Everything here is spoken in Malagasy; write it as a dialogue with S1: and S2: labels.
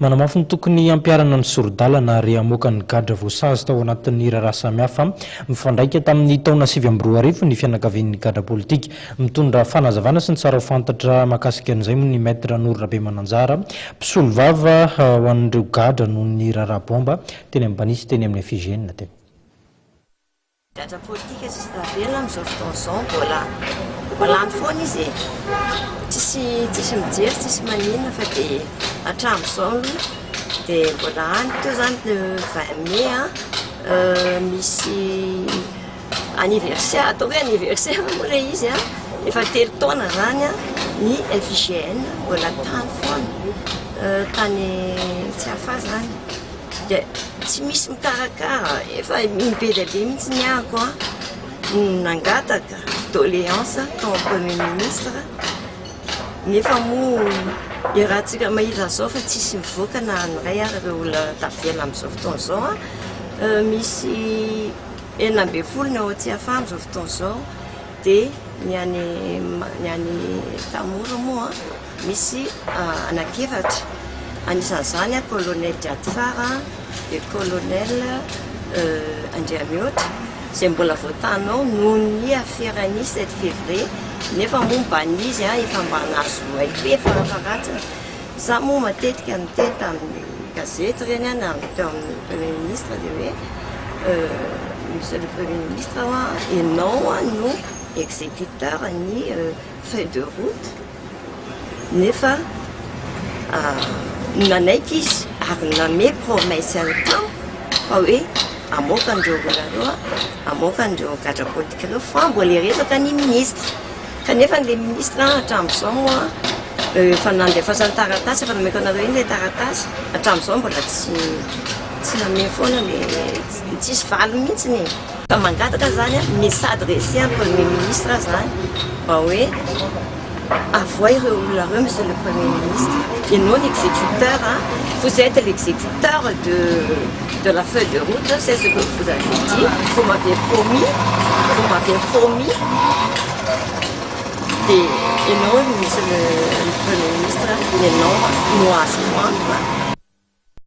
S1: Manamafy ny tokony ampiarana ny sorodalana ary amoaka ny gadra voasazy tao anatin'ny raharaha samihafa mifandraika tamin'ny taona 2020 ny fianakavian'ny gadra politika mitondra fanazavana sy ny tsara ho fantatra mahakasika an'izay moa ny maître Nour Rabe Mananjara mpisolo vava ho an'ireo gadra noho ny raharaha bomba teny amin'ny Banisy teny amin'ny FIGN teny.
S2: Gadra politika tsy tavela amin'izao fotoan'izao mbola any foana izy tsisy mijery tsisy manina fa dia hatramin'izao dia mbola any teo zany 20 mai misy anniversaire atao hoe anniversaire moa ilay izy efa 3 taona zany ny FIGN mbola tany foana tany tsy hafa zany dia tsy misy mikarakara efa mibe dia be mihitsy ny ako nangataka doléance tao premier ministre nefa moa rahantsika mahita zao fa tsisy mivoaka na nyray ary olona tavela amin'izao fotoan'izao misy 40 ny ao tsy hafa amin'izao fotoan'izao dia ny any Tamora moa misy anakefatra anisan'izany colonel Diatifara dia colonel Andriamiotra izay mbola voatanao noho ny aferany 7 février nefa moa mbany izy efa mba nazo aiko efa faratsiny za moa matetika miteny tamin'ny gazety reny teo amin'ny premier ministre dia hoe monsieur le premier ministre ianao no exécuteur ny feuille de route nefa nanaiky izy ary name promesse ny tamiko fa hoe amoaka andreo olona amoaka andreo gadra politika reo fa mbola resaka ny ministre kanefa le ministre hatramin'izao moa efa nandefasany taratasy efa nameko anareo iny le taratasy hatramin'izao mbola tsy nameny foana tsisy valo mihitsiny fa mangataka zany misy adressé un premier ministre zany mba hoe avoa ireo olona reo monsieur le premier ministre et non l'exécuteur vous êtes l'exécuteur de la feuille de route c'est ce que vous avez dit vous m'avez promis et non monsieur le premier ministre et non moi